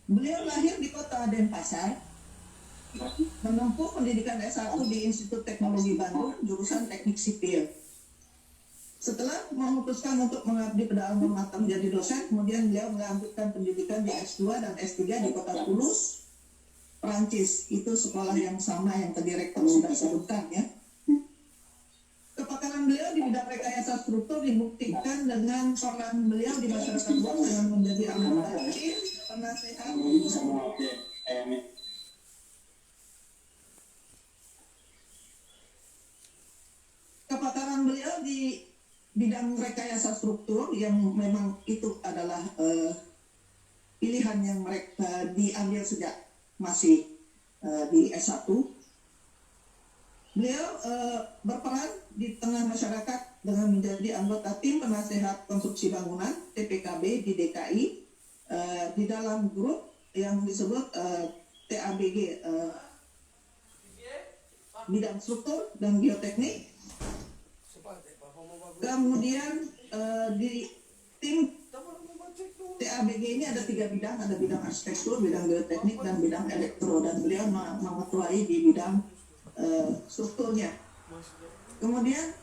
Beliau lahir di kota Denpasar, menempuh pendidikan S1 di Institut Teknologi Bandung, jurusan Teknik Sipil. Setelah memutuskan untuk mengabdi pada alma mater menjadi dosen, kemudian beliau melanjutkan pendidikan di S2 dan S3 di kota Toulouse, Prancis. Itu sekolah yang sama yang tadi rektor sudah sebutkan ya. Kepakaran beliau di bidang rekayasa struktur dibuktikan dengan peran beliau di masyarakat luas dengan menjadi anggota tim penasehat kepakaran beliau di bidang rekayasa struktur yang memang itu adalah pilihan yang mereka diambil sejak masih di S1. Beliau berperan di tengah masyarakat dengan menjadi anggota tim penasehat konstruksi bangunan TPKB di DKI di dalam grup yang disebut TABG, bidang struktur dan geoteknik. Kemudian di tim TABG ini ada 3 bidang, ada bidang arsitektur, bidang geoteknik, dan bidang elektro, dan beliau mengetuai di bidang strukturnya. Kemudian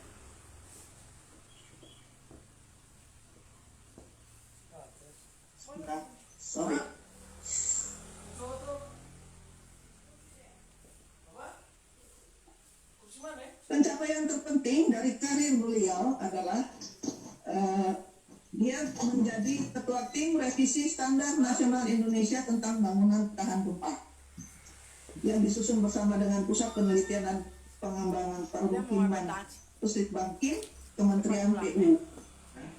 pencapaian terpenting dari karir beliau adalah dia menjadi ketua tim revisi standar nasional Indonesia tentang bangunan tahan gempa yang disusun bersama dengan Pusat Penelitian dan Pengembangan Permukiman Pusditbangkim Kementerian PU.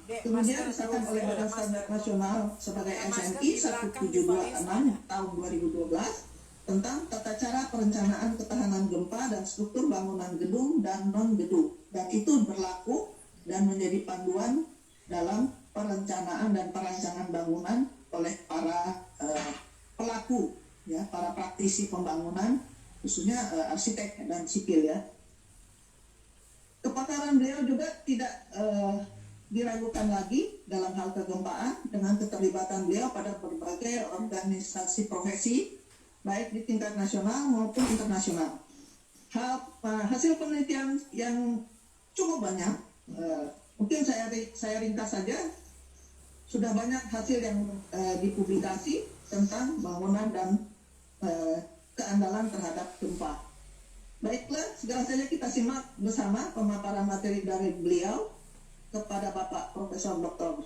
Kemudian disahkan oleh Badan Standar Nasional sebagai SNI 1726 tahun 2012 tentang tata cara perencanaan ketahanan gempa dan struktur bangunan gedung dan non-gedung, dan itu berlaku dan menjadi panduan dalam perencanaan dan perancangan bangunan oleh para pelaku ya, para praktisi pembangunan, khususnya arsitek dan sipil ya. Kepakaran beliau juga tidak diragukan lagi dalam hal kegempaan dengan keterlibatan beliau pada berbagai organisasi profesi baik di tingkat nasional maupun internasional. Hasil penelitian yang cukup banyak, mungkin saya ringkas saja. Sudah banyak hasil yang dipublikasi tentang bangunan dan keandalan terhadap gempa. Baiklah, segera saja kita simak bersama pemaparan materi dari beliau kepada Bapak Profesor Dr.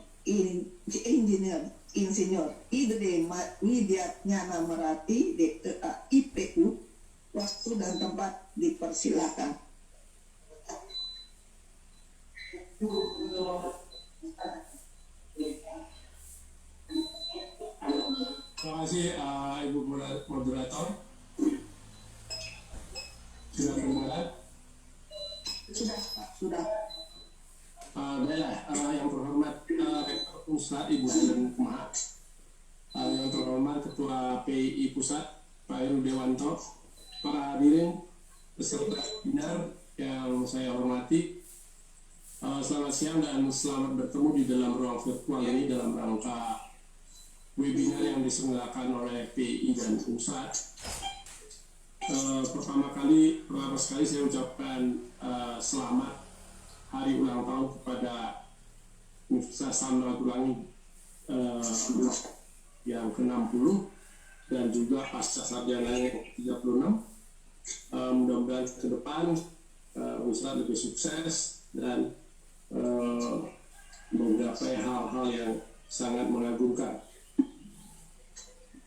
Insinyur Igede Widiatnyana Merati DEA IPU. Waktu dan tempat dipersilakan. Terima kasih Ibu Moderator. Sudah kedengaran? Sudah. Baiklah, yang terhormat Rektor Unsa Ibu Helen Kumaha, yang terhormat Ketua PII Pusat Pak Heru Dewanto, para hadirin peserta webinar yang saya hormati, selamat siang dan selamat bertemu di dalam ruang virtual ini dalam rangka webinar yang diselenggarakan oleh PII dan Pusat. Pertama sekali saya ucapkan selamat hari ulang tahun kepada Universitas Samratulangi yang ke-60 dan juga pasca sarjana yang ke-36. Mudah-mudahan ke depan Universitas lebih sukses dan menggapai hal-hal yang sangat mengagumkan.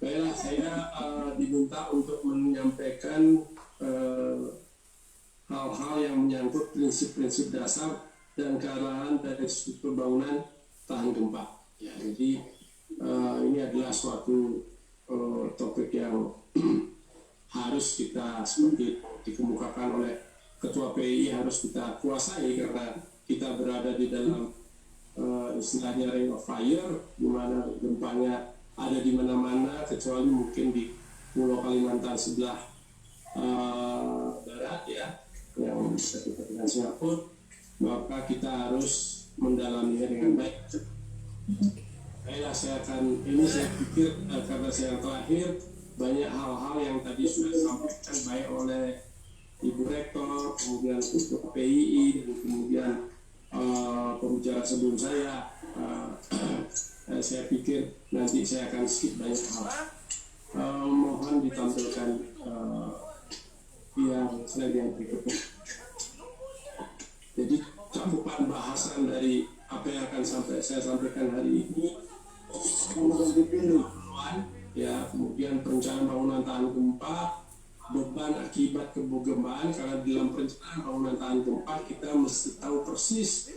Baiklah, saya diminta untuk menyampaikan hal-hal yang menyangkut prinsip-prinsip dasar dan kearahan dari struktur bangunan tahan gempa. Ya, jadi ini adalah suatu topik yang harus kita, seperti dikemukakan oleh Ketua PII, harus kita kuasai karena kita berada di dalam istilahnya ring of fire, di mana gempanya ada di mana-mana kecuali mungkin di Pulau Kalimantan sebelah barat ya, yang dekat dengan Singapura, maka kita harus mendalaminya dengan baik. baiklah, saya pikir karena saya terakhir banyak hal-hal yang tadi sudah disampaikan baik oleh Ibu Rektor, kemudian Ketua PII, dan kemudian pembicara sebelum saya pikir nanti saya akan skip banyak hal. Mohon ditampilkan yang slide yang berikutnya. Jadi cakupan bahasan dari apa yang akan saya sampaikan hari ini, ya, kemudian perencanaan bangunan tahan gempa, beban akibat kegempaan, karena dalam perencanaan bangunan tahan gempa kita mesti tahu persis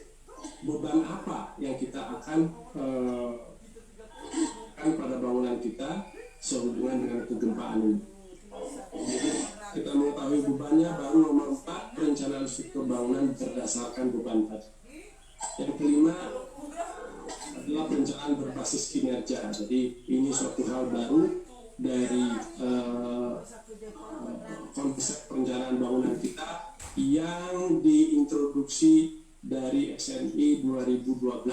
beban apa yang kita akan pada bangunan kita sehubungan dengan kegempaan ini. Jadi kita mengetahui bebannya, baru nomor 4, perencanaan struktur bangunan berdasarkan beban tadi. Yang kelima adalah perencanaan berbasis kinerja. Jadi ini suatu hal baru dari konsep perencanaan bangunan kita yang diintroduksi dari SNI 2012.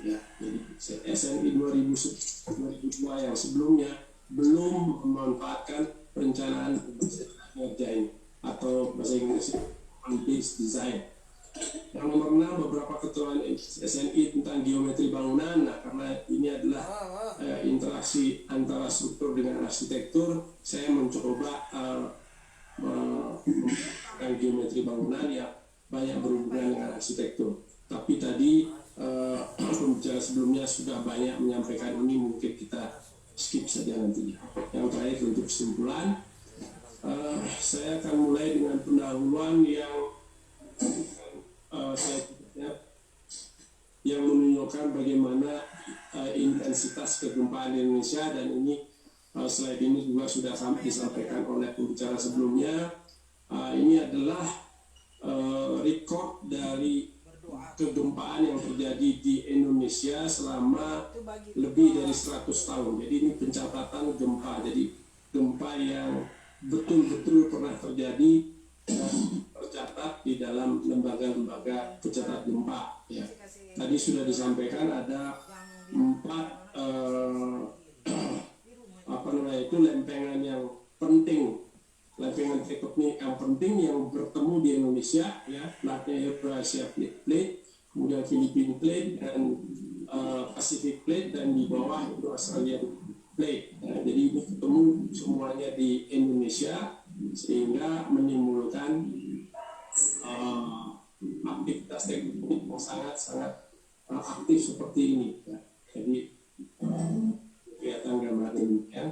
Ya, jadi SNI 2002 yang sebelumnya belum memanfaatkan perencanaan berbasis kinerja ini, atau bahasa Inggris based design. Yang nomor 6, beberapa ketentuan SNI tentang geometri bangunan. Nah, karena ini adalah interaksi antara struktur dengan arsitektur, saya mencoba menggunakan geometri bangunan yang banyak berhubungan dengan arsitektur. Tapi tadi pembicara sebelumnya sudah banyak menyampaikan ini, mungkin kita skip saja nantinya. Yang terakhir untuk kesimpulan, saya akan mulai dengan pendahuluan yang menunjukkan bagaimana intensitas kegempaan di Indonesia, dan ini slide ini juga sudah disampaikan oleh pembicara sebelumnya. Ini adalah rekod dari kegempaan yang terjadi di Indonesia selama lebih dari 100 tahun. Jadi ini pencatatan gempa, jadi gempa yang betul-betul pernah terjadi dan tercatat di dalam lembaga-lembaga pencatat gempa. Ya. Tadi sudah disampaikan ada 4 lempengan yang penting, lempengan tektonik yang penting yang bertemu di Indonesia, ya, platnya Eurasia Plate, kemudian Philippine Plate dan Pacific Plate, dan di bawah itu Australian Plate. Nah, jadi ini ketemu semuanya di Indonesia sehingga menimbulkan aktivitas tektonik yang sangat-sangat aktif seperti ini. Ya. Jadi kelihatan gambar ini, ya.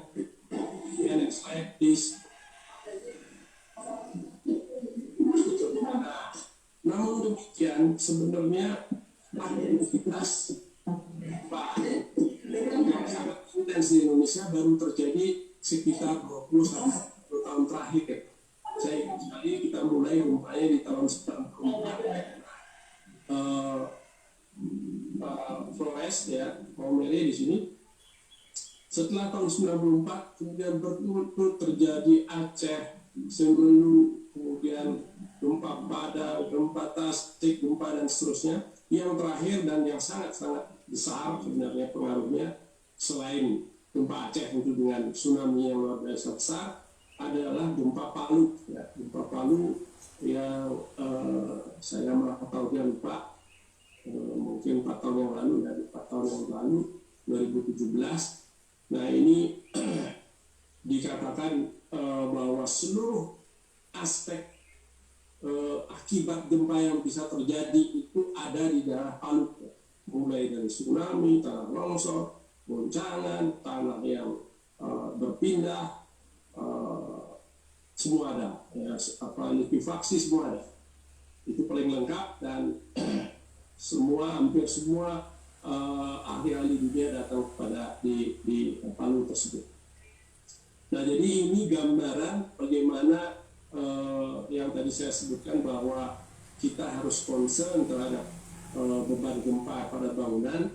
Next slide, please. Nah, namun demikian sebenarnya aktivitas yang sangat intens di Indonesia baru terjadi sekitar 20 tahun terakhir. Saya ingat sekali kita mulai gempanya di tahun 94. Flores, ya, Maumere di sini. Setelah tahun 94 kemudian betul-betul terjadi Aceh, Semeru, kemudian gempa Padang, gempa Tasik, gempa dan seterusnya. Yang terakhir dan yang sangat-sangat besar sebenarnya pengaruhnya selain gempa Aceh itu dengan tsunami yang luar biasa besar adalah gempa Palu. Ya, gempa Palu yang saya malah tahunnya lupa, mungkin 4 tahun yang lalu, dari 4 tahun yang lalu, 2017. Nah, ini dikatakan bahwa seluruh aspek akibat gempa yang bisa terjadi itu ada di daerah Palu, mulai dari tsunami, tanah longsor, goncangan, tanah yang berpindah, semua ada, ya, likuifaksi semua ada. Itu paling lengkap, dan hampir semua ahli-ahli dunia datang kepada di Palu tersebut. Nah, jadi ini gambaran bagaimana yang tadi saya sebutkan bahwa kita harus concern terhadap beban gempa pada bangunan,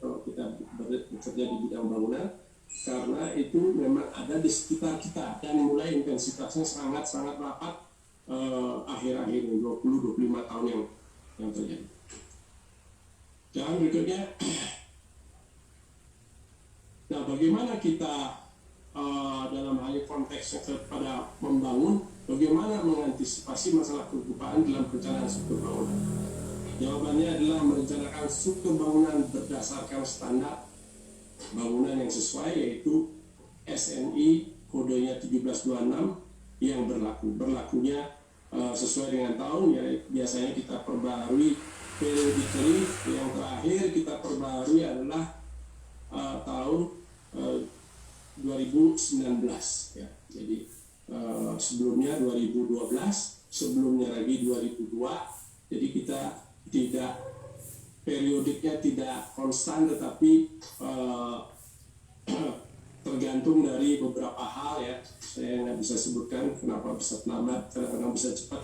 kalau kita bekerja di bidang bangunan, karena itu memang ada di sekitar kita dan mulai intensitasnya sangat-sangat rapat akhir-akhir 20-25 tahun yang terjadi. Yang berikutnya, bagaimana kita dalam hal konteks kepada membangun, bagaimana mengantisipasi masalah kegempaan dalam perencanaan struktur bangunan? Jawabannya adalah merencanakan struktur bangunan berdasarkan standar bangunan yang sesuai, yaitu SNI kodenya 1726 yang berlakunya sesuai dengan tahun, ya biasanya kita perbarui periodically. Yang terakhir kita perbarui adalah tahun 2019 ya. Jadi sebelumnya 2012, sebelumnya lagi 2002. Jadi kita tidak, periodiknya tidak konstan, tetapi tergantung dari beberapa hal ya. Saya nggak bisa sebutkan kenapa bisa lambat, kenapa bisa cepat,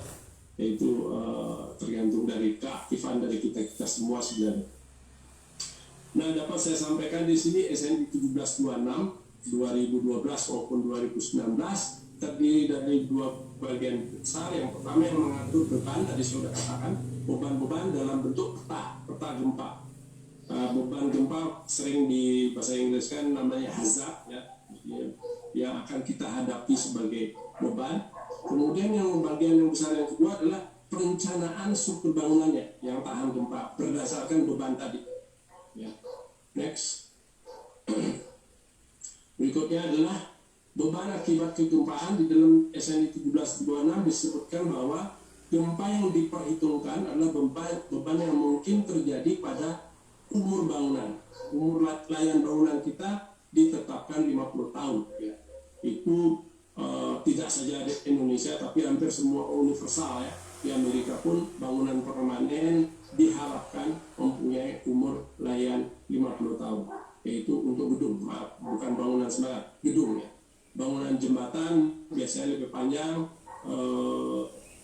yaitu tergantung dari keaktifan dari kita semua sebenarnya. Nah, dapat saya sampaikan di sini SNI 1726 2012 maupun 2019 terdiri dari dua bagian besar. Yang pertama yang mengatur beban, tadi sudah katakan, beban-beban dalam bentuk peta gempa. Beban gempa sering di bahasa Inggris kan namanya hazard ya, yang akan kita hadapi sebagai beban. Kemudian yang bagian yang besar yang kedua adalah perencanaan struktur bangunannya yang tahan gempa berdasarkan beban tadi. Ya. Next. Berikutnya adalah beban akibat kegempaan. Di dalam SNI 1726 disebutkan bahwa gempa yang diperhitungkan adalah beban yang mungkin terjadi pada umur bangunan. Umur layan bangunan kita ditetapkan 50 tahun. Ya. Itu tidak saja di Indonesia, tapi hampir semua universal ya. Di Amerika pun bangunan permanen diharapkan mempunyai umur layan 50 tahun. Yaitu untuk gedung, maaf, bukan bangunan sembarang, gedung ya. Bangunan jembatan biasanya lebih panjang,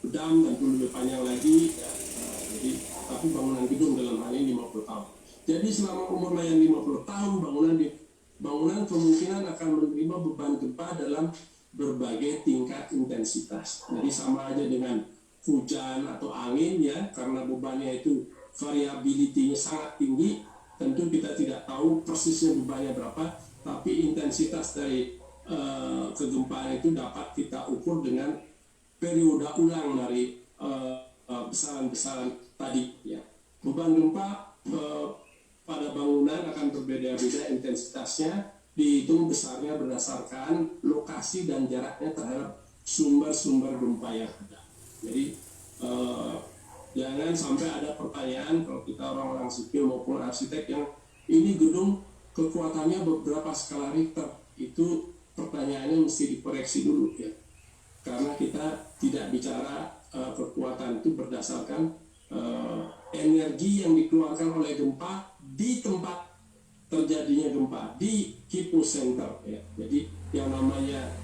dam tentu lebih panjang lagi ya. Jadi, tapi bangunan gedung dalam hal ini 50 tahun. Jadi selama umur layan 50 tahun, bangunan kemungkinan akan menerima beban gempa dalam berbagai tingkat intensitas. Jadi sama aja dengan hujan atau angin ya, karena bebannya itu variability-nya sangat tinggi. Tentu kita tidak tahu persisnya bebannya berapa, tapi intensitas dari kegempaan itu dapat kita ukur dengan periode ulang dari besaran-besaran tadi ya. Beban gempa pada bangunan akan berbeda-beda intensitasnya, dihitung besarnya berdasarkan lokasi dan jaraknya terhadap sumber-sumber gempa yang ada. Jadi jangan sampai ada pertanyaan kalau kita orang-orang sipil maupun arsitek yang ini gedung kekuatannya beberapa skala Richter, itu pertanyaannya mesti dikoreksi dulu ya, karena kita tidak bicara kekuatan itu berdasarkan energi yang dikeluarkan oleh gempa di tempat terjadinya gempa, di hypocenter ya. Jadi yang namanya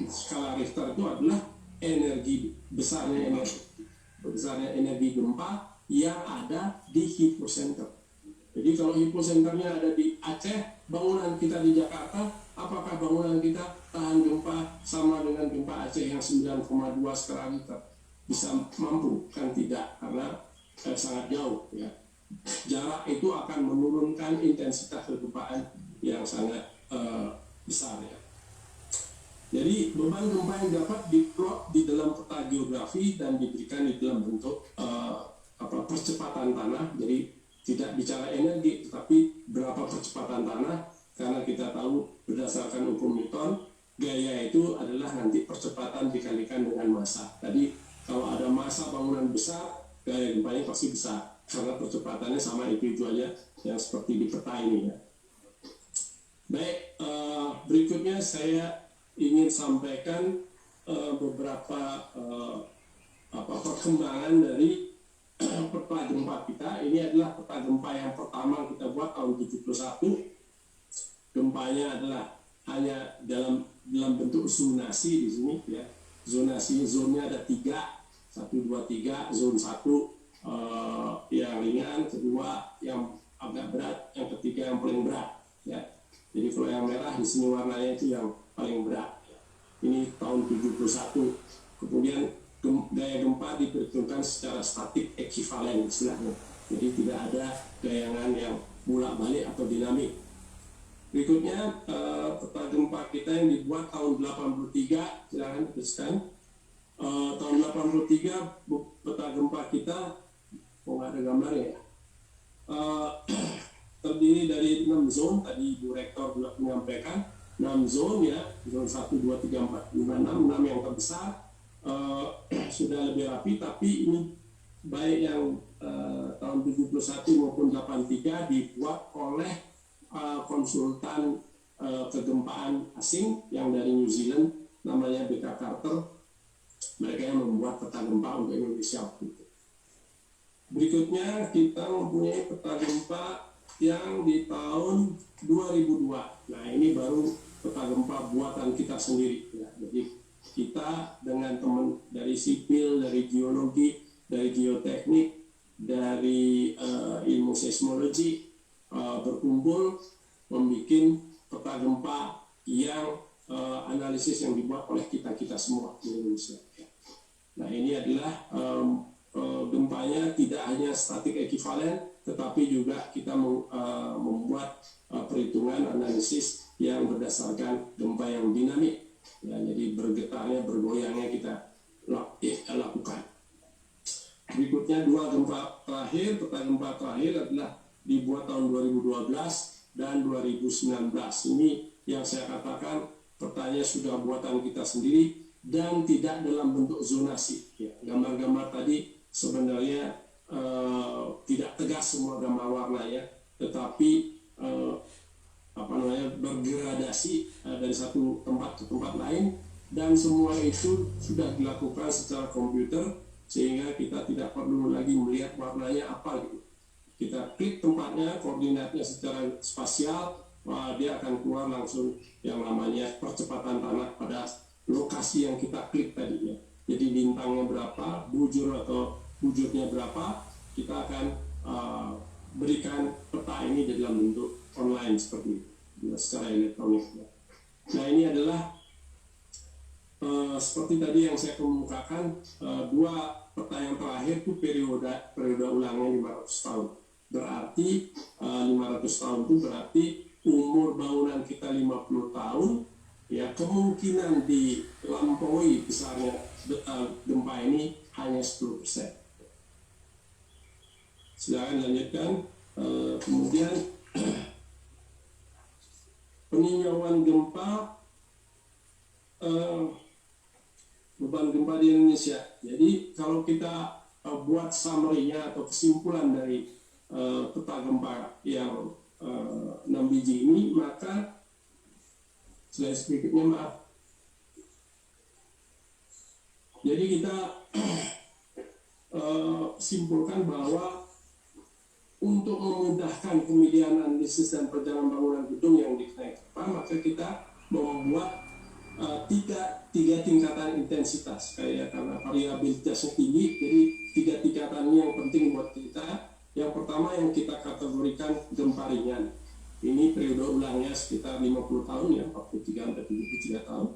skala Richter itu adalah besarnya energi gempa yang ada di hypocenter. Jadi kalau hypocenternya ada di Aceh, bangunan kita di Jakarta, apakah bangunan kita tahan gempa sama dengan gempa Aceh yang 9,2 skala Richter? Bisa mampu? Kan tidak, karena sangat jauh ya. Jarak itu akan menurunkan intensitas kegempaan yang sangat besar ya. Jadi beban gempa yang dapat diplot di dalam peta geografi dan diberikan di dalam bentuk percepatan tanah. Jadi tidak bicara energi, tetapi berapa percepatan tanah, karena kita tahu berdasarkan hukum Newton, gaya itu adalah nanti percepatan dikalikan dengan massa. Tadi kalau ada massa bangunan besar, gaya gempanya pasti besar, karena percepatannya sama itu aja yang seperti di peta ini ya. Baik, berikutnya saya ingin sampaikan beberapa perkembangan dari peta gempa kita. Ini adalah peta gempa yang pertama kita buat tahun 71. Gempanya adalah hanya dalam bentuk zonasi di sini ya. Zonasi, zonnya ada 3, 1, 2, 3. Zone 1 yang ringan, kedua yang agak berat, yang ketiga yang paling berat ya. Jadi kalau yang merah di sini warnanya itu yang paling berat. Ini tahun 71. Kemudian gaya gempa diperhitungkan secara statik ekivalen istilahnya. Jadi tidak ada gayangan yang bolak-balik atau dinamik. Berikutnya peta gempa kita yang dibuat tahun 83, silakan diteruskan. Tahun 83 peta gempa kita, nggak ada gambarnya ya. Terdiri dari 6 zone, tadi Bu Rektor juga menyampaikan 6 zone ya, zone 1, 2, 3, 4, 5, 6, 6 yang terbesar sudah lebih rapi, tapi ini baik yang tahun 71 maupun 83 dibuat oleh konsultan kegempaan asing yang dari New Zealand, namanya BK Carter. Mereka yang membuat peta gempa untuk Indonesia. Berikutnya kita mempunyai peta gempa yang di tahun 2002. Nah ini baru peta gempa buatan kita sendiri. Ya. Jadi kita dengan teman dari sipil, dari geologi, dari geoteknik, dari ilmu seismologi berkumpul membuat peta gempa yang analisis yang dibuat oleh kita semua di Indonesia. Nah ini adalah gempanya tidak hanya statik ekivalen, tetapi juga kita membuat perhitungan analisis yang berdasarkan gempa yang dinamik. Ya, jadi bergetarnya, bergoyangnya kita lakukan. Berikutnya dua gempa terakhir, peta gempa terakhir adalah dibuat tahun 2012 dan 2019. Ini yang saya katakan petanya sudah buatan kita sendiri dan tidak dalam bentuk zonasi. Ya, gambar-gambar tadi sebenarnya tidak tegas semua gambar warnanya, tetapi bergradasi dari satu tempat ke tempat lain, dan semua itu sudah dilakukan secara komputer sehingga kita tidak perlu lagi melihat warnanya apa gitu. Kita klik tempatnya, koordinatnya secara spasial, dia akan keluar langsung yang namanya percepatan tanah pada lokasi yang kita klik tadinya. Jadi bintangnya berapa, bujur atau bujurnya berapa, kita akan berikan peta ini di dalam bentuk online seperti itu, secara elektronik. Nah ini adalah seperti tadi yang saya kemukakan, dua peta yang terakhir itu periode ulangnya 500 tahun. Berarti 500 tahun itu berarti umur bangunan kita 50 tahun, ya kemungkinan dilampaui besarnya gempa ini hanya 10%. Silakan lanjutkan. Kemudian peninjauan gempa, beban gempa di Indonesia. Jadi kalau kita buat summary-nya atau kesimpulan dari peta gempa yang 6 biji ini, maka slide berikutnya maaf. Jadi kita simpulkan bahwa untuk memudahkan pemilihan analisis dan perjalanan bangunan gedung yang dikenai gempa, maka kita membuat tiga tingkatan intensitas, karena variabilitasnya tinggi, jadi 3 tingkatan ini yang penting buat kita. Yang pertama yang kita kategorikan gempa ringan, ini periode ulangnya sekitar 50 tahun ya, 43 sampai 73 tahun.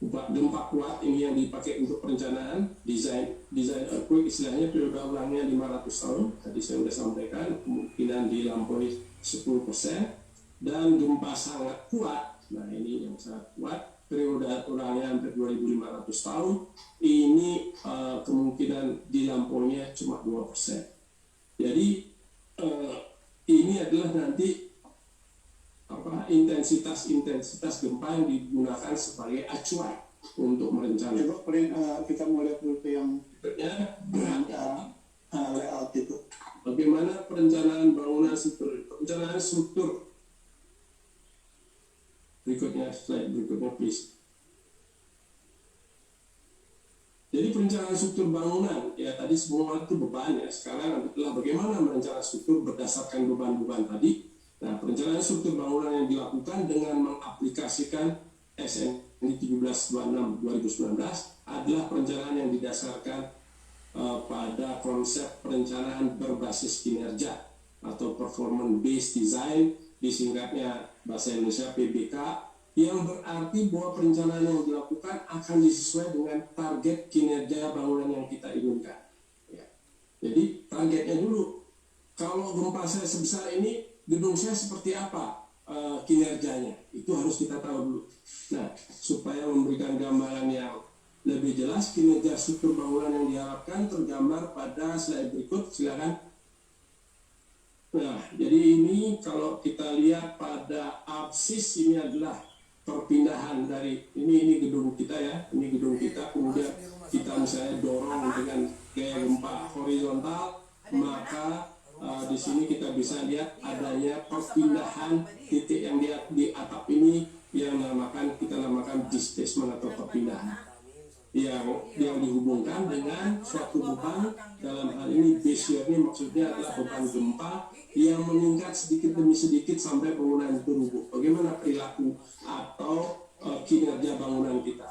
Gempa kuat ini yang dipakai untuk perencanaan desain earthquake, istilahnya periode ulangnya 500 tahun. Tadi saya sudah sampaikan kemungkinan dilampaui 10%. Dan gempa sangat kuat, nah ini yang sangat kuat, periode ulangnya hampir 2500 tahun, ini kemungkinan dilampauinya cuma 2%. Jadi ini adalah nanti intensitas gempa yang digunakan sebagai acuan untuk merencanakan. Coba kita mulai dulu yang layout itu. Bagaimana perencanaan bangunan struktur? Perencanaan struktur. Berikutnya, slide berikutnya please. Jadi perencanaan struktur bangunan, ya tadi semua itu beban ya. Sekarang adalah bagaimana merencanakan struktur berdasarkan beban-beban tadi. Nah, perencanaan struktur bangunan yang dilakukan dengan mengaplikasikan SNI 1326-2019 adalah perencanaan yang didasarkan pada konsep perencanaan berbasis kinerja atau performance based design, disingkatnya bahasa Indonesia PBK, yang berarti bahwa perencanaan yang dilakukan akan disesuaikan dengan target kinerja bangunan yang kita inginkan. Ya. Jadi targetnya dulu, kalau gempa saya sebesar ini, gedung saya seperti apa kinerjanya. Itu harus kita tahu dulu. Nah, supaya memberikan gambaran yang lebih jelas kinerja struktur bangunan yang diharapkan tergambar pada slide berikut, silakan. Nah, jadi ini kalau kita lihat pada absis, ini adalah perpindahan dari ini gedung kita ya, ini gedung kita, kemudian kita misalnya dorong dengan gaya gempa horizontal, maka di sini kita bisa lihat adanya perpindahan titik yang di atap ini yang kita namakan displacement atau perpindahan yang dihubungkan dengan suatu beban. Dalam hal ini base shear ini maksudnya adalah beban gempa yang meningkat sedikit demi sedikit sampai bangunan itu rubuh. Bagaimana perilaku atau kinerja bangunan kita?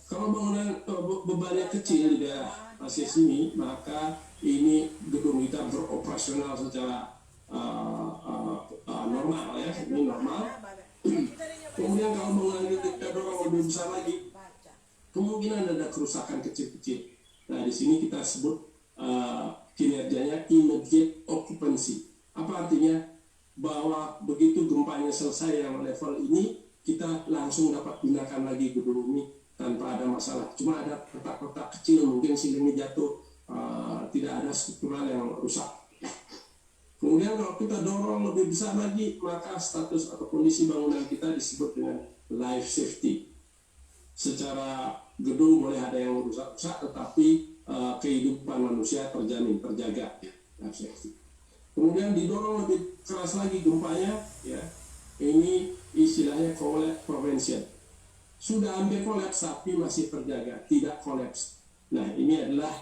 Kalau bangunan bebannya kecil di daerah basis ini, maka ini gedung kita beroperasional secara normal ya, ini normal. Kemudian kalau bangunan kita dorong lebih besar lagi, kemungkinan ada kerusakan kecil-kecil. Nah, di sini kita sebut kinerjanya immediate occupancy. Apa artinya? Bahwa begitu gempanya selesai yang level ini, kita langsung dapat gunakan lagi gedung ini tanpa ada masalah. Cuma ada retak-retak kecil, mungkin silingnya jatuh, tidak ada struktural yang rusak. Kemudian kalau kita dorong lebih besar lagi, maka status atau kondisi bangunan kita disebut dengan life safety. Secara gedung boleh ada yang rusak-rusak, tetapi kehidupan manusia terjamin, terjaga, life safety. Kemudian didorong lebih keras lagi gempanya, ya. Ini istilahnya collapse prevention. Sudah hampir kolaps tapi masih terjaga, tidak kolaps. Nah, ini adalah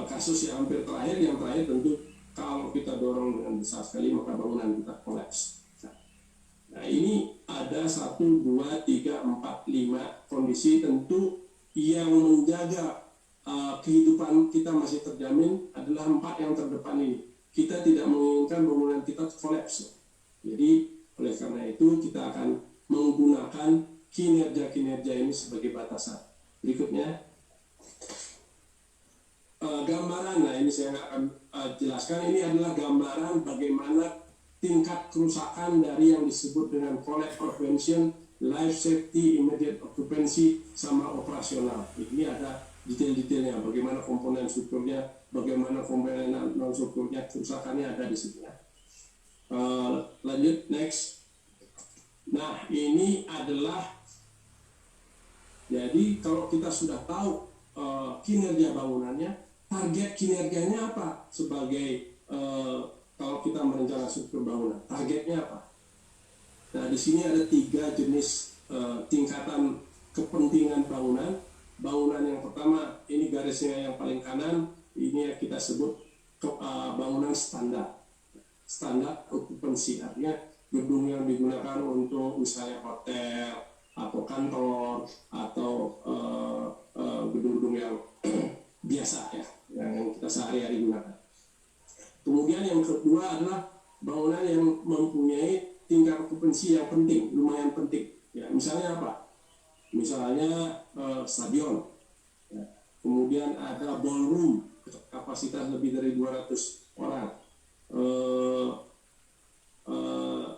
kasus yang hampir terakhir. Yang terakhir tentu kalau kita dorong dengan besar sekali maka bangunan kita kolaps. Nah, ini ada 1, 2, 3, 4, 5 kondisi tentu yang menjaga kehidupan kita masih terjamin adalah 4 yang terdepan ini. Kita tidak menginginkan bangunan kita kolaps. Jadi oleh karena itu kita akan menggunakan kinerja-kinerja ini sebagai batasan. Berikutnya gambaran. Nah, ini saya akan jelaskan. Ini adalah gambaran bagaimana tingkat kerusakan dari yang disebut dengan collapse prevention, life safety, immediate occupancy, sama operasional. Ini ada detail-detailnya, bagaimana komponen strukturnya, bagaimana komponen non strukturnya, kerusakannya ada di sini. Lanjut, next. Nah, ini adalah, jadi kalau kita sudah tahu kinerja bangunannya, target kinerjanya apa sebagai kalau kita merencanakan struktur bangunan, targetnya apa? Nah, di sini ada 3 jenis tingkatan kepentingan bangunan. Bangunan yang pertama, ini garisnya yang paling kanan, ini yang kita sebut bangunan standar. Standar okupansi, artinya gedung yang digunakan untuk misalnya hotel atau kantor atau gedung-gedung yang biasa ya, yang kita sehari-hari gunakan. Kemudian yang kedua adalah bangunan yang mempunyai tingkat okupansi yang penting, lumayan penting. Ya, misalnya apa? Misalnya stadion. Ya. Kemudian ada ballroom, kapasitas lebih dari 200 orang.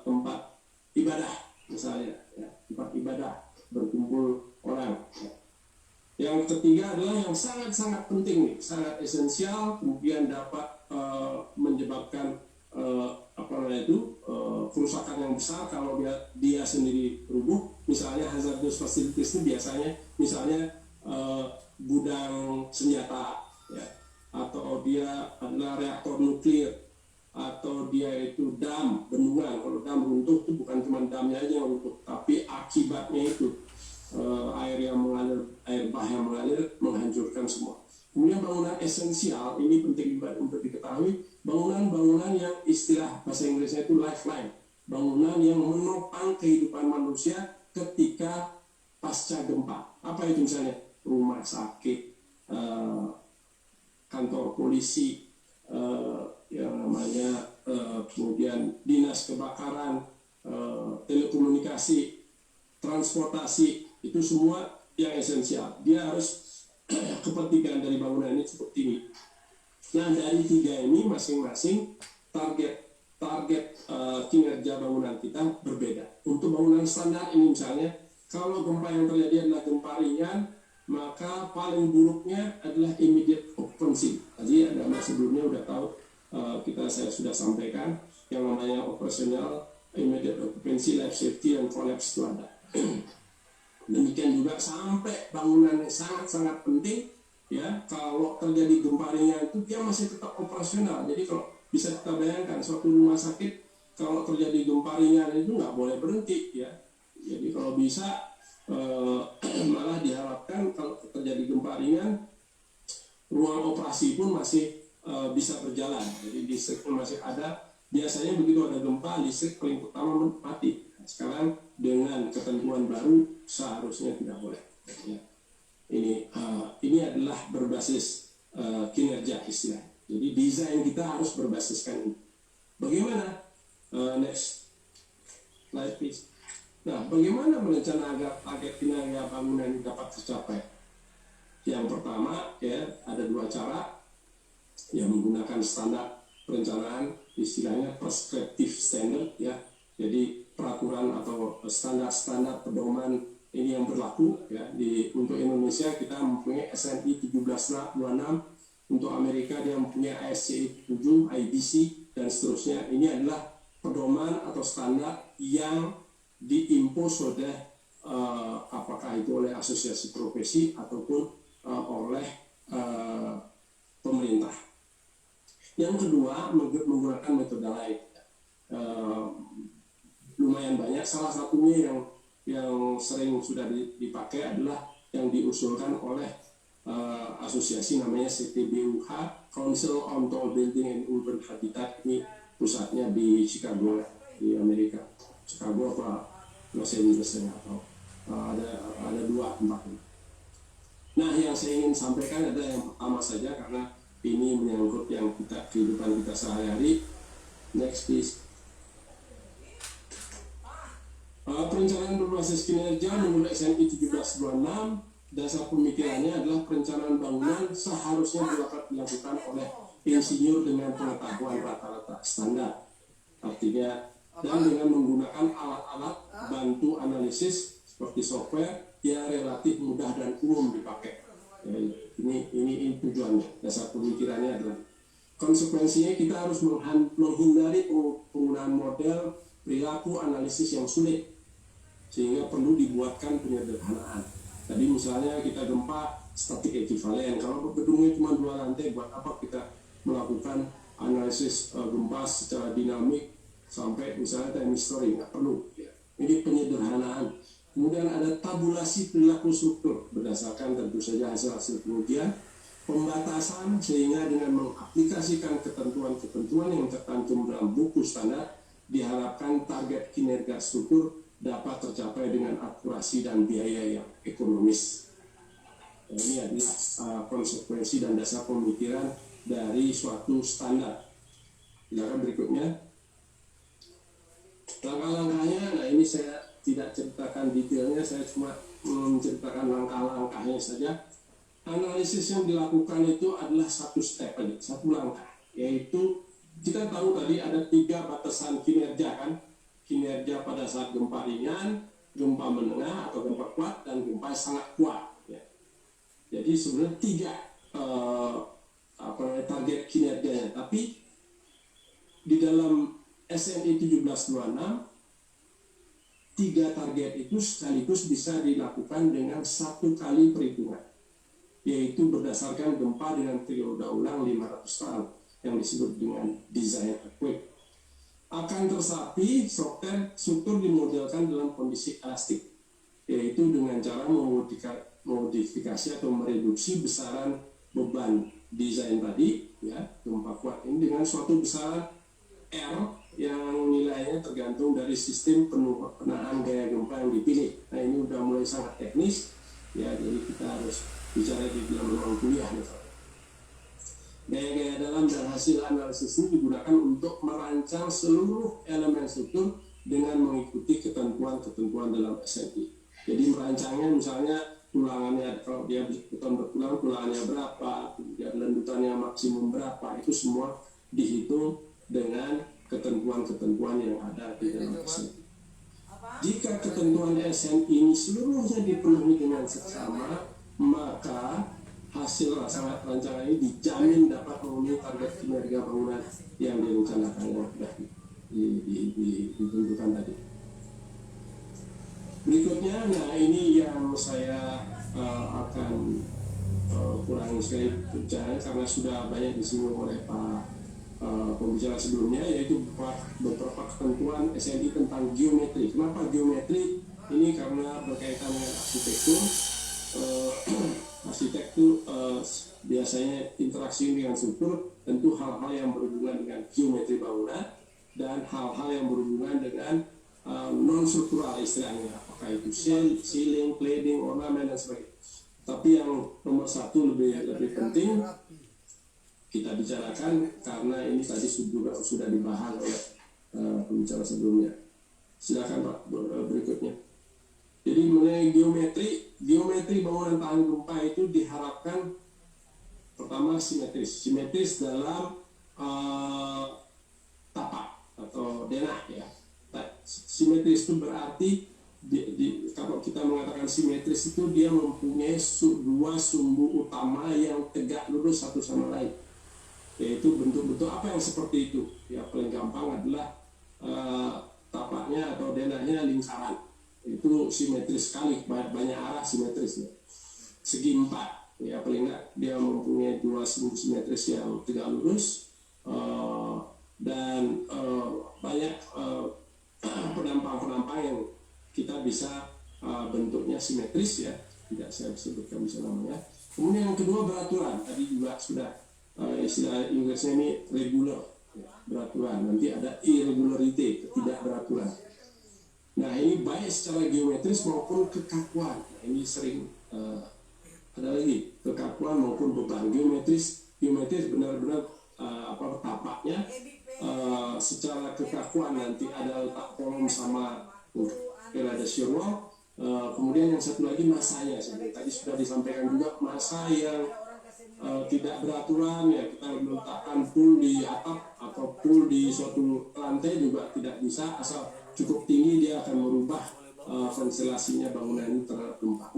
Tempat ibadah misalnya, ya, tempat ibadah berkumpul orang. Ya. Yang ketiga adalah yang sangat-sangat penting nih, sangat esensial, kemudian dapat menyebabkan kerusakan yang besar kalau dia sendiri rubuh. Misalnya hazardous facilities ini biasanya misalnya gudang senjata, ya, atau dia adalah reaktor nuklir, atau dia itu dam, bendungan. Kalau dam runtuh itu bukan cuma damnya aja yang runtuh, tapi akibatnya itu air yang mengalir, air bah yang mengalir menghancurkan semua. Kemudian bangunan esensial, ini penting untuk diketahui, bangunan-bangunan yang istilah bahasa Inggrisnya itu lifeline, bangunan yang menopang kehidupan manusia ketika pasca gempa. Apa itu misalnya? Rumah sakit, kantor polisi, yang namanya kemudian dinas kebakaran, telekomunikasi, transportasi, itu semua yang esensial. Dia harus kepentingan dari bangunan ini seperti ini. Nah, dari 3 ini masing-masing target target kinerja bangunan kita berbeda. Untuk bangunan standar ini misalnya, kalau gempa yang terjadi adalah gempa ringan, maka paling buruknya adalah immediate occupancy. Tadi ada sebelumnya udah tahu, saya sudah sampaikan yang namanya operasional, immediate occupancy, life safety, dan collapse itu ada. Demikian juga sampai bangunan yang sangat-sangat penting, ya, kalau terjadi gempa ringan itu dia masih tetap operasional. Jadi kalau bisa kita bayangkan suatu rumah sakit kalau terjadi gempa ringan itu nggak boleh berhenti, ya. Jadi kalau bisa malah diharapkan kalau terjadi gempa ringan ruang operasi pun masih bisa berjalan. Jadi listriknya masih ada. Biasanya begitu ada gempa listrik paling utama mati. Sekarang dengan ketentuan baru seharusnya tidak boleh. Ya. Ini adalah berbasis kinerja istilah. Jadi desain kita harus berbasiskan ini. Bagaimana? Next slide please. Nah, bagaimana merencanakan agar target kinerja bangunan ini dapat tercapai? Yang pertama, ya, ada dua cara yang menggunakan standar perencanaan, istilahnya prescriptive standard, ya. Jadi peraturan atau standar-standar pedoman ini yang berlaku, ya. Untuk Indonesia kita mempunyai SNI 1726, untuk Amerika dia mempunyai ISC 7, IBC, dan seterusnya. Ini adalah pedoman atau standar yang diimpos oleh apakah itu oleh asosiasi profesi ataupun oleh pemerintah. Yang kedua, menggunakan metode lain. Lumayan banyak, salah satunya yang sering sudah dipakai adalah yang diusulkan oleh asosiasi namanya CTBUH, Council on Tall Building and Urban Habitat. Ini pusatnya di Chicago, di Amerika. Chicago apa Los Angeles, atau ada dua tempat ini. Nah, yang saya ingin sampaikan adalah yang pertama saja karena ini menyangkut yang kehidupan kita sehari-hari. Next please. Perencanaan berbasis kinerja menurut SNI 1726, dasar pemikirannya adalah perencanaan bangunan seharusnya dilakukan oleh insinyur dengan pengetahuan rata-rata standar. Artinya, dan dengan menggunakan alat-alat bantu analisis seperti software yang relatif mudah dan umum dipakai. Ya, ini tujuannya, dasar pemikirannya adalah konsekuensinya kita harus menghindari penggunaan model perilaku analisis yang sulit, sehingga perlu dibuatkan penyederhanaan. Tadi misalnya kita gempa statik ekivalen, kalau gedungnya cuma 2 lantai, buat apa kita melakukan analisis gempa secara dinamik sampai misalnya time history, nggak perlu. Ya. Ini penyederhanaan. Kemudian ada tabulasi perilaku struktur berdasarkan tentu saja hasil-hasil pengujian, pembatasan sehingga dengan mengaplikasikan ketentuan-ketentuan yang tercantum dalam buku standar diharapkan target kinerja struktur dapat tercapai dengan akurasi dan biaya yang ekonomis. Ini adalah konsekuensi dan dasar pemikiran dari suatu standar. Silakan berikutnya. Langkah-langkahnya, nah ini saya tidak ceritakan detailnya, saya cuma menceritakan langkah-langkahnya saja. Analisis yang dilakukan itu adalah satu step aja, satu langkah, yaitu kita tahu tadi ada 3 batasan kinerja kan, kinerja pada saat gempa ringan, gempa menengah atau gempa kuat, dan gempa sangat kuat. Ya. Jadi sebenarnya 3 target kinerjanya, tapi di dalam SNI 1726 3 target itu sekaligus bisa dilakukan dengan 1 kali perhitungan, yaitu berdasarkan gempa dengan periode ulang 500 tahun yang disebut dengan design earthquake. Akan tetapi struktur dimodelkan dalam kondisi elastik, yaitu dengan cara memodifikasi atau mereduksi besaran beban desain tadi, ya, gempa kuat ini dengan suatu besaran R yang nilainya tergantung dari sistem penahan gaya gempa yang dipilih. Nah, ini udah mulai sangat teknis, ya, jadi kita harus bicara di dalam ruang kuliah misalnya. Gaya-gaya dalam dan hasil analisis ini digunakan untuk merancang seluruh elemen struktur dengan mengikuti ketentuan-ketentuan dalam SNI. Jadi merancangnya misalnya tulangannya, kalau dia beton bertulang tulangannya berapa, kemudian lendutannya maksimum berapa, itu semua dihitung dengan ketentuan ketentuan yang ada di dalam SN. Jika ketentuan SN ini seluruhnya dipenuhi dengan seksama, maka hasil rancangan ini dijamin dapat memenuhi target kinerja bangunan yang direncanakan yang sudah ditentukan tadi. Berikutnya, nah ini yang saya akan kurang sekali bicara karena sudah banyak disinggung oleh Pak pembicara sebelumnya, yaitu beberapa ketentuan SNI tentang geometri. Kenapa geometri? Ini karena berkaitan dengan arsitektur. Arsitektur biasanya interaksi dengan struktur, tentu hal-hal yang berhubungan dengan geometri bangunan dan hal-hal yang berhubungan dengan non struktural istilahnya, apakah itu ceiling, cladding, ornamen dan sebagainya. Tapi yang nomor satu lebih penting kita bicarakan karena ini tadi sudah dibahas oleh pembicara sebelumnya. Silakan Pak berikutnya. Jadi mengenai geometri bangunan tahan gempa itu diharapkan pertama simetris dalam tapak atau denah ya. Simetris itu berarti kalau kita mengatakan simetris itu dia mempunyai dua sumbu utama yang tegak lurus satu sama lain. Yaitu bentuk-bentuk apa yang seperti itu? Ya paling gampang adalah tapaknya atau denahnya lingkaran. Itu simetris sekali, banyak arah simetris ya. Segi empat, ya paling enggak dia mempunyai dua sumbu simetris yang tegak lurus dan banyak penampang-penampang yang kita bisa bentuknya simetris ya, tidak saya sebutkan bisa namanya. Kemudian yang kedua beraturan, tadi juga sudah istilah Inggrisnya ini regular ya, beraturan. Nanti ada irregularity, ketidakberaturan. Nah ini baik secara geometris maupun kekakuan. Nah, ini sering ada lagi kekakuan maupun beban. Geometris benar-benar tapaknya secara kekakuan nanti ada letak kolom sama ada shear wall. Kemudian yang satu lagi masanya, tadi sudah disampaikan juga masa yang tidak beraturan ya, kita meletakkan pool di atap atau pool di suatu lantai juga tidak bisa, asal cukup tinggi dia akan merubah konstelasinya bangunan ini terhadap gempa.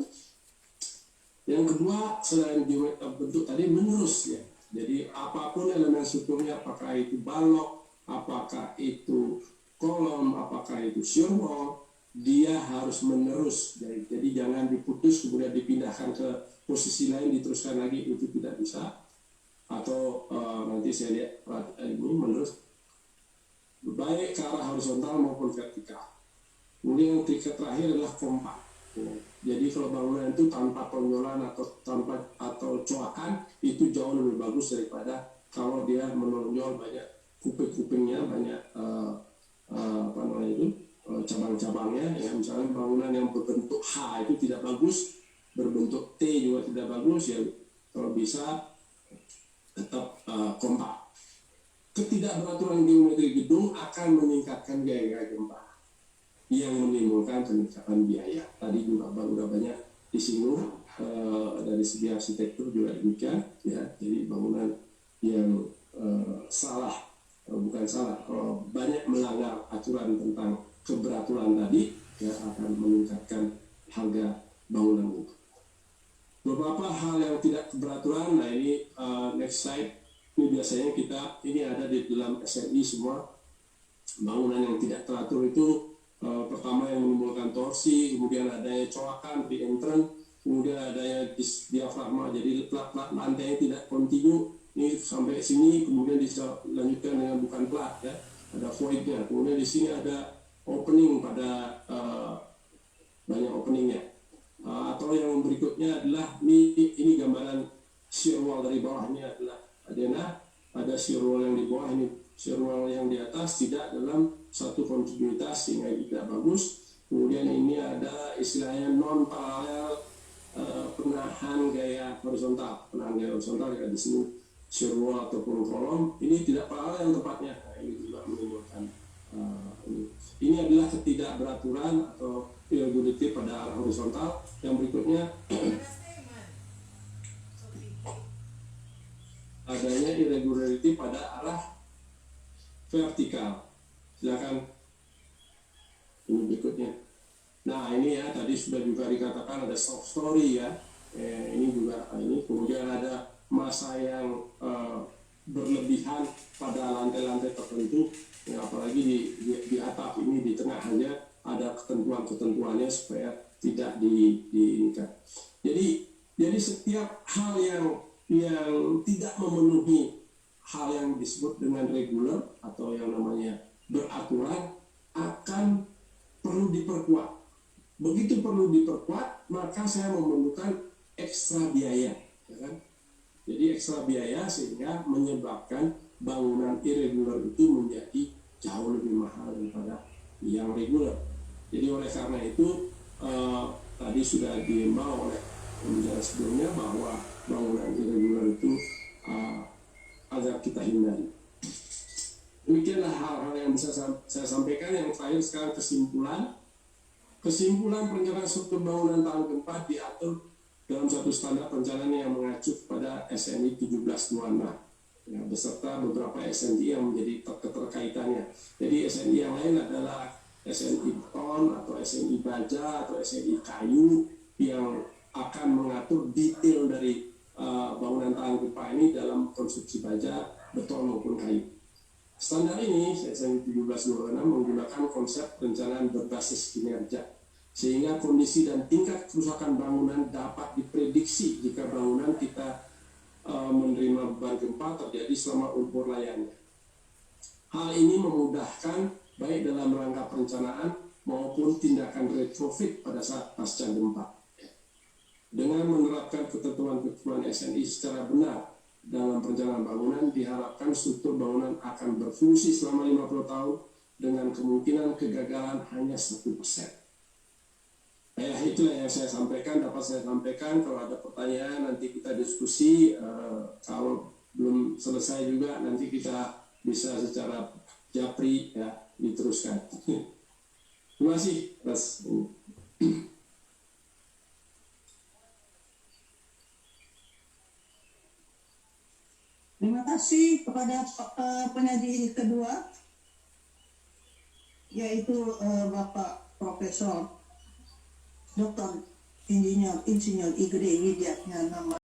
Yang kedua selain bentuk tadi menerus ya, jadi apapun elemen strukturnya, apakah itu balok, apakah itu kolom, apakah itu shear wall, dia harus menerus. Jadi jangan diputus kemudian dipindahkan ke posisi lain diteruskan lagi, itu tidak bisa. Atau nanti saya lihat ini menerus baik ke arah horizontal maupun vertikal. Kemudian yang terakhir adalah kompak. Jadi kalau bangunan itu tanpa tonjolan atau coakan itu jauh lebih bagus daripada kalau dia menonjol banyak kuping-kupingnya, banyak cabang-cabangnya ya. Misalnya bangunan yang berbentuk H itu tidak bagus, berbentuk T juga tidak bagus ya. Kalau bisa tetap kompak. Ketidakberaturan geometri gedung akan meningkatkan gaya gempa yang menimbulkan peningkatan biaya. Tadi juga udah banyak disinggung dari segi arsitektur juga demikian ya. Jadi bangunan yang banyak melanggar aturan tentang keberaturan tadi ya akan meningkatkan harga bangunan itu. Beberapa hal yang tidak keberaturan, nah ini next slide. Ini biasanya ini ada di dalam SNI semua. Bangunan yang tidak teratur itu pertama yang menimbulkan torsi, kemudian adanya coakan di entrance, kemudian adanya diafragma, jadi plat lantainya tidak kontinu. Ini sampai sini, kemudian dilanjutkan dengan bukan plat ya, ada voidnya. Kemudian di sini ada opening pada banyak openingnya. Atau yang berikutnya adalah ini gambaran shear wall dari bawah, ini adalah denah, ada shear wall yang di bawah, ini shear wall yang di atas tidak dalam satu kontinuitas sehingga tidak bagus. Kemudian ini ada istilahnya non paralel penahan gaya horizontal. Penahan gaya horizontal ya di sini shear wall ataupun kolom ini tidak paralel tepatnya. Nah, ini juga menimbulkan ini adalah ketidakberaturan atau irregularity pada arah horizontal. Yang berikutnya adanya irregularity pada arah vertikal. Silakan. Ini berikutnya. Nah ini ya tadi sudah juga dikatakan ada soft story ya. Ini juga ini kemudian ada masa yang berlebihan pada lantai-lantai tertentu. Ya, apalagi di atap ini di tengah aja ada ketentuan-ketentuannya supaya tidak diinikan. Jadi setiap hal yang tidak memenuhi hal yang disebut dengan reguler atau yang namanya beraturan akan perlu diperkuat. Begitu perlu diperkuat, maka saya memerlukan ekstra biaya, ya kan? Jadi ekstra biaya sehingga menyebabkan bangunan irregular itu menjadi jauh lebih mahal daripada yang reguler. Jadi oleh karena itu tadi sudah diimbau oleh pembicara sebelumnya bahwa bangunan irregular itu agar kita hindari. Demikianlah hal-hal yang bisa saya sampaikan. Yang terakhir sekarang kesimpulan perencanaan struktur bangunan tahan gempa diatur dalam satu standar perencanaan yang mengacu pada SNI 1726 ya, beserta beberapa SNI yang menjadi keterkaitannya. Jadi SNI yang lain adalah SNI beton atau SNI baja atau SNI kayu yang akan mengatur detail dari bangunan tahan gempa ini dalam konstruksi baja, beton maupun kayu. Standar ini, SNI 1726 menggunakan konsep perencanaan berbasis kinerja, sehingga kondisi dan tingkat kerusakan bangunan dapat diprediksi jika bangunan kita menerima beban gempa terjadi selama umur layarnya. Hal ini memudahkan baik dalam rangka perencanaan maupun tindakan retrofit pada saat pasca gempa. Dengan menerapkan ketentuan-ketentuan SNI secara benar dalam perencanaan bangunan, diharapkan struktur bangunan akan berfungsi selama 50 tahun dengan kemungkinan kegagalan hanya 1%. Ya, itulah yang saya sampaikan, dapat saya sampaikan. Kalau ada pertanyaan nanti kita diskusi. Kalau belum selesai juga nanti kita bisa secara japri ya diteruskan. Terima kasih atas Terima kasih kepada penyaji kedua, yaitu Bapak Profesor Dr. Insinyur Igede Widyatnyana.